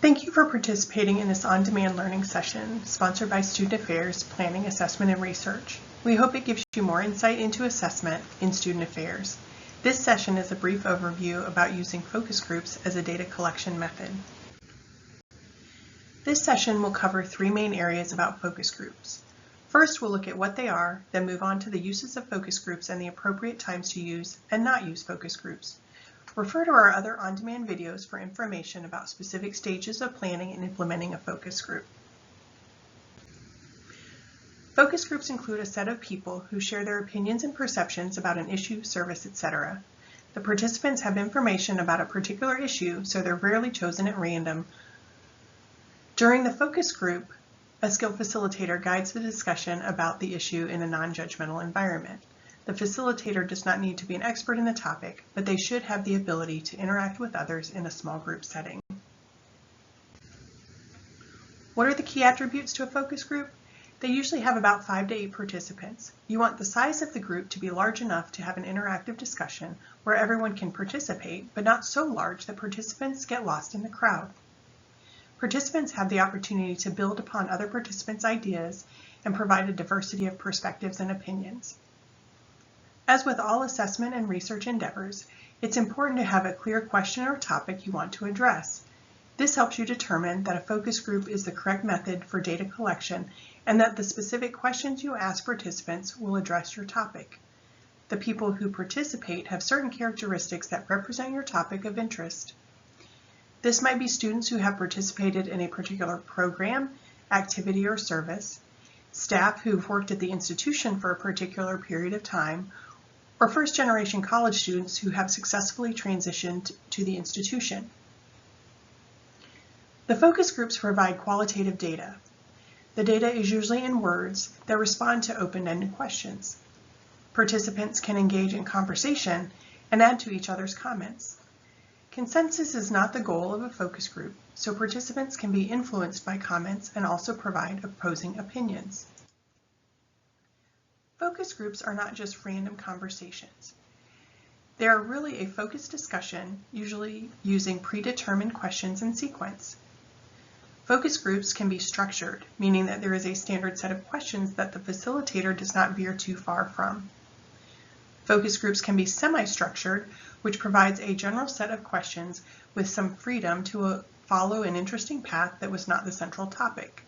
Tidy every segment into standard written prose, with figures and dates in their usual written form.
Thank you for participating in this on-demand learning session sponsored by Student Affairs Planning, Assessment, and Research. We hope it gives you more insight into assessment in student affairs. This session is a brief overview about using focus groups as a data collection method. This session will cover three main areas about focus groups. First, we'll look at what they are, then move on to the uses of focus groups and the appropriate times to use and not use focus groups. Refer to our other on-demand videos for information about specific stages of planning and implementing a focus group. Focus groups include a set of people who share their opinions and perceptions about an issue, service, etc. The participants have information about a particular issue, so they're rarely chosen at random. During the focus group, a skilled facilitator guides the discussion about the issue in a non-judgmental environment. The facilitator does not need to be an expert in the topic, but they should have the ability to interact with others in a small group setting. What are the key attributes to a focus group? They usually have about 5 to 8 participants. You want the size of the group to be large enough to have an interactive discussion where everyone can participate, but not so large that participants get lost in the crowd. Participants have the opportunity to build upon other participants' ideas and provide a diversity of perspectives and opinions. As with all assessment and research endeavors, it's important to have a clear question or topic you want to address. This helps you determine that a focus group is the correct method for data collection and that the specific questions you ask participants will address your topic. The people who participate have certain characteristics that represent your topic of interest. This might be students who have participated in a particular program, activity, or service, staff who've worked at the institution for a particular period of time, or first-generation college students who have successfully transitioned to the institution. The focus groups provide qualitative data. The data is usually in words that respond to open-ended questions. Participants can engage in conversation and add to each other's comments. Consensus is not the goal of a focus group, so participants can be influenced by comments and also provide opposing opinions. Focus groups are not just random conversations. They are really a focused discussion, usually using predetermined questions and sequence. Focus groups can be structured, meaning that there is a standard set of questions that the facilitator does not veer too far from. Focus groups can be semi-structured, which provides a general set of questions with some freedom to follow an interesting path that was not the central topic.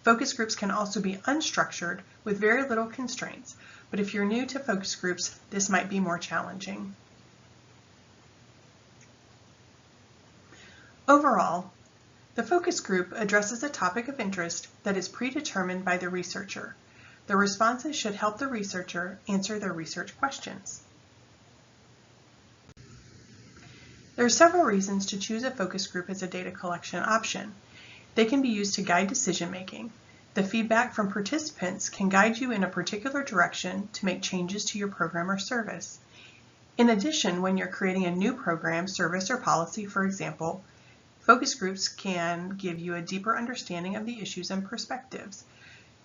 Focus groups can also be unstructured with very little constraints, but if you're new to focus groups, this might be more challenging. Overall, the focus group addresses a topic of interest that is predetermined by the researcher. The responses should help the researcher answer their research questions. There are several reasons to choose a focus group as a data collection option. They can be used to guide decision-making. The feedback from participants can guide you in a particular direction to make changes to your program or service. In addition, when you're creating a new program, service, or policy, for example, focus groups can give you a deeper understanding of the issues and perspectives.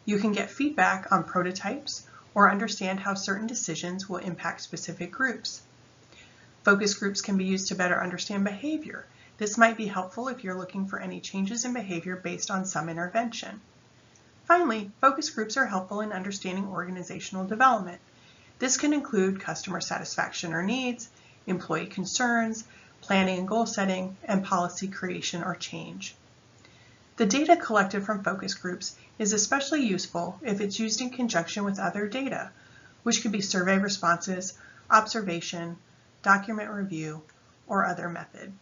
You can get feedback on prototypes or understand how certain decisions will impact specific groups. Focus groups can be used to better understand behavior. This might be helpful if you're looking for any changes in behavior based on some intervention. Finally, focus groups are helpful in understanding organizational development. This can include customer satisfaction or needs, employee concerns, planning and goal setting, and policy creation or change. The data collected from focus groups is especially useful if it's used in conjunction with other data, which could be survey responses, observation, document review, or other method.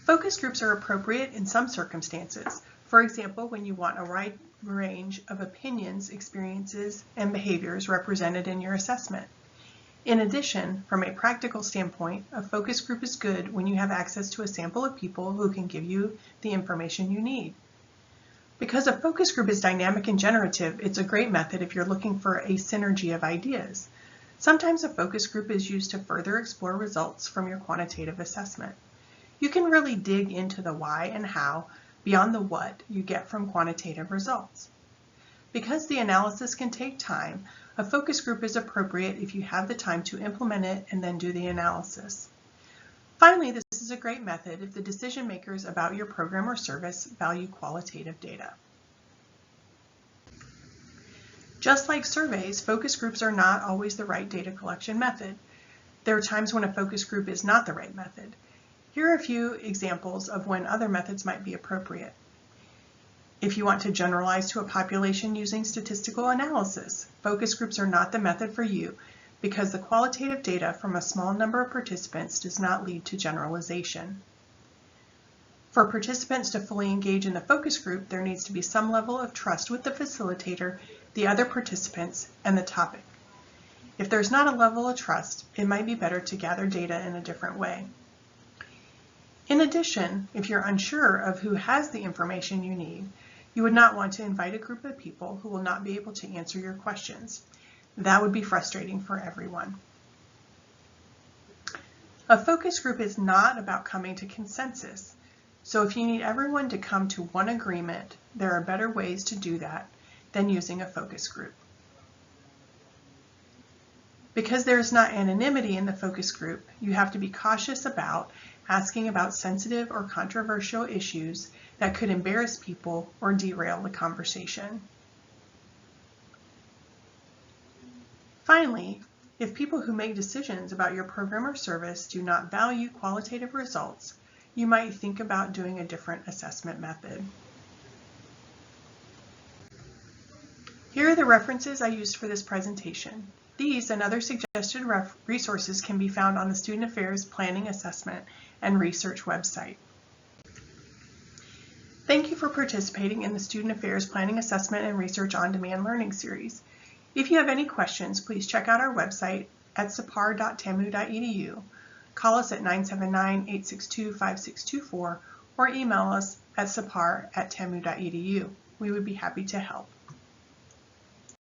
Focus groups are appropriate in some circumstances. For example, when you want a wide range of opinions, experiences, and behaviors represented in your assessment. In addition, from a practical standpoint, a focus group is good when you have access to a sample of people who can give you the information you need. Because a focus group is dynamic and generative, it's a great method if you're looking for a synergy of ideas. Sometimes a focus group is used to further explore results from your quantitative assessment. You can really dig into the why and how beyond the what you get from quantitative results. Because the analysis can take time, a focus group is appropriate if you have the time to implement it and then do the analysis. Finally, this is a great method if the decision makers about your program or service value qualitative data. Just like surveys, focus groups are not always the right data collection method. There are times when a focus group is not the right method. Here are a few examples of when other methods might be appropriate. If you want to generalize to a population using statistical analysis, focus groups are not the method for you because the qualitative data from a small number of participants does not lead to generalization. For participants to fully engage in the focus group, there needs to be some level of trust with the facilitator, the other participants, and the topic. If there's not a level of trust, it might be better to gather data in a different way. In addition, if you're unsure of who has the information you need, you would not want to invite a group of people who will not be able to answer your questions. That would be frustrating for everyone. A focus group is not about coming to consensus. So if you need everyone to come to one agreement, there are better ways to do that than using a focus group. Because there is not anonymity in the focus group, you have to be cautious about asking about sensitive or controversial issues that could embarrass people or derail the conversation. Finally, if people who make decisions about your program or service do not value qualitative results, you might think about doing a different assessment method. Here are the references I used for this presentation. These and other suggested resources can be found on the Student Affairs Planning Assessment and Research website. Thank you for participating in the Student Affairs Planning Assessment and Research On-Demand Learning Series. If you have any questions, please check out our website at sipar.tamu.edu, call us at 979-862-5624, or email us at sipar@tamu.edu. We would be happy to help.